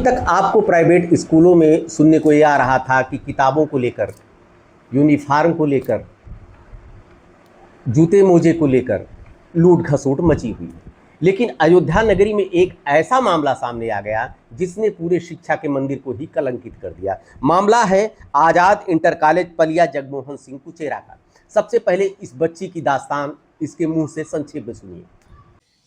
तक आपको प्राइवेट स्कूलों में सुनने को ये आ रहा था कि किताबों को लेकर, यूनिफॉर्म को लेकर, जूते मोजे को लेकर लूट खसोट मची हुई है। लेकिन अयोध्या नगरी में एक ऐसा मामला सामने आ गया जिसने पूरे शिक्षा के मंदिर को ही कलंकित कर दिया। मामला है आजाद इंटर कॉलेज पलिया जगमोहन सिंह कुचेरा का। सबसे पहले इस बच्ची की दास्तान इसके मुंह से संक्षेप में सुनिए।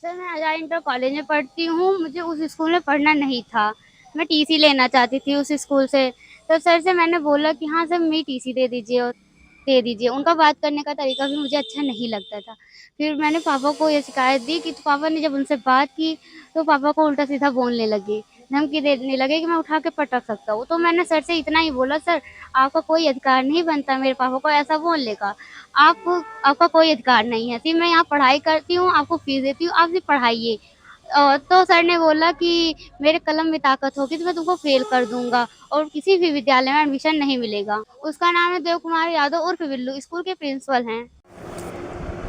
सर, मैं आजाद इंटर कॉलेज में पढ़ती हूँ। मुझे उस स्कूल में पढ़ना नहीं था। मैं टीसी लेना चाहती थी उस स्कूल से। तो सर से मैंने बोला कि हाँ सर, मेरी टीसी दे दीजिए और दे दीजिए। उनका बात करने का तरीका भी मुझे अच्छा नहीं लगता था। फिर मैंने पापा को ये शिकायत दी कि तो पापा ने जब उनसे बात की तो पापा को उल्टा सीधा बोलने लगे, धमकी देने लगे कि मैं उठा के पटक सकता हूँ। तो मैंने सर से इतना ही बोला, सर आपका कोई अधिकार नहीं बनता मेरे पापा को ऐसा बोलने का। आपका कोई अधिकार नहीं है। सिर्फ मैं यहाँ पढ़ाई करती हूँ, आपको फीस देती हूँ, आप सिर्फ पढ़ाइए। तो सर ने बोला कि मेरे कलम में ताकत होगी तो मैं तुमको फेल कर दूंगा और किसी भी विद्यालय में एडमिशन नहीं मिलेगा। उसका नाम है देव कुमार यादव उर्फ बिल्लू, स्कूल के प्रिंसिपल हैं।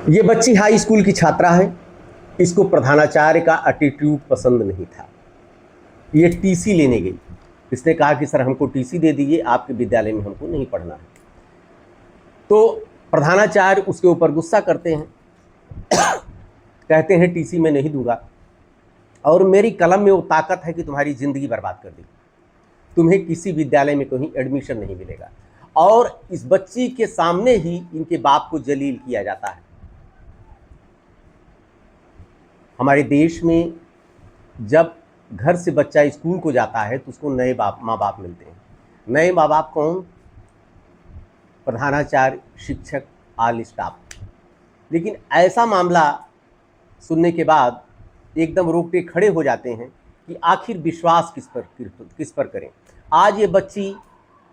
ये बच्ची हाई स्कूल की छात्रा है। इसको प्रधानाचार्य का एटीट्यूड पसंद नहीं था। ये टीसी लेने गई। इसने कहा कि सर हमको टीसी दे दीजिए, आपके विद्यालय में हमको नहीं पढ़ना है। तो प्रधानाचार्य उसके ऊपर गुस्सा करते हैं, कहते हैं टीसी मैं नहीं दूंगा और मेरी कलम में वो ताकत है कि तुम्हारी ज़िंदगी बर्बाद कर देगी, तुम्हें किसी विद्यालय में कहीं एडमिशन नहीं मिलेगा। और इस बच्ची के सामने ही इनके बाप को जलील किया जाता है। हमारे देश में जब घर से बच्चा स्कूल को जाता है तो उसको नए माँ बाप मिलते हैं। नए माँ बाप कौन? प्रधानाचार्य, शिक्षक, ऑल स्टाफ। लेकिन ऐसा मामला सुनने के बाद एकदम रोकटे खड़े हो जाते हैं कि आखिर विश्वास किस पर करें। आज ये बच्ची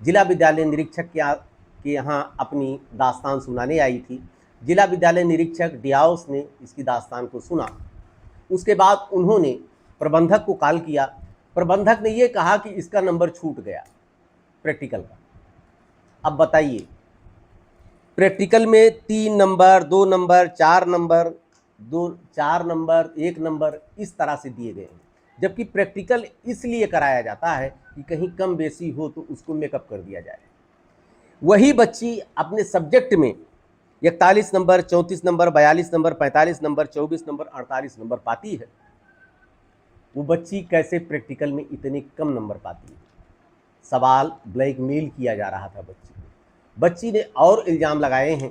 जिला विद्यालय निरीक्षक के यहाँ अपनी दास्तान सुनाने आई थी। जिला विद्यालय निरीक्षक डियाउस ने इसकी दास्तान को सुना। उसके बाद उन्होंने प्रबंधक को कॉल किया। प्रबंधक ने ये कहा कि इसका नंबर छूट गया प्रैक्टिकल का। अब बताइए, प्रैक्टिकल में 3 नंबर, 2 नंबर, 4 नंबर, 1 नंबर इस तरह से दिए गए हैं। जबकि प्रैक्टिकल इसलिए कराया जाता है कि कहीं कम बेसी हो तो उसको मेकअप कर दिया जाए। वही बच्ची अपने सब्जेक्ट में 41 number, 34 number, 42 number, 45 number, 24 number, 48 number पाती है। वो बच्ची कैसे प्रैक्टिकल में इतने कम नंबर पाती है? सवाल ब्लैकमेल किया जा रहा था बच्ची को। बच्ची ने और इल्ज़ाम लगाए हैं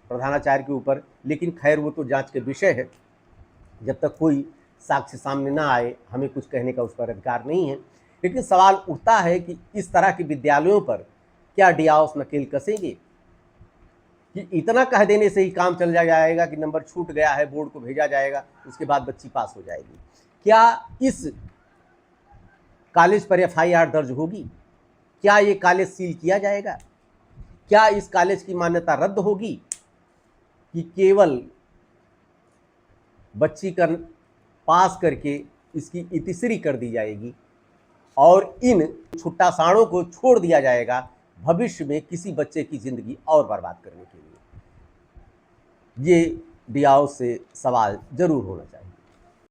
प्रधानाचार्य के ऊपर, लेकिन खैर वो तो जांच के विषय है। जब तक कोई साक्ष्य सामने ना आए हमें कुछ कहने का उस पर अधिकार नहीं है। लेकिन सवाल उठता है कि इस तरह के विद्यालयों पर क्या डियाउस नकेल कसेंगे कि इतना कह देने से ही काम चल जाएगा कि नंबर छूट गया है, बोर्ड को भेजा जाएगा, उसके बाद बच्ची पास हो जाएगी। क्या इस कॉलेज पर एफआईआर दर्ज होगी? क्या ये कॉलेज सील किया जाएगा? क्या इस कॉलेज की मान्यता रद्द होगी कि केवल बच्ची का पास करके इसकी इतिश्री कर दी जाएगी और इन छुट्टा साड़ों को छोड़ दिया जाएगा भविष्य में किसी बच्चे की ज़िंदगी और बर्बाद करने के लिए? ये डियाउस से सवाल जरूर होना चाहिए।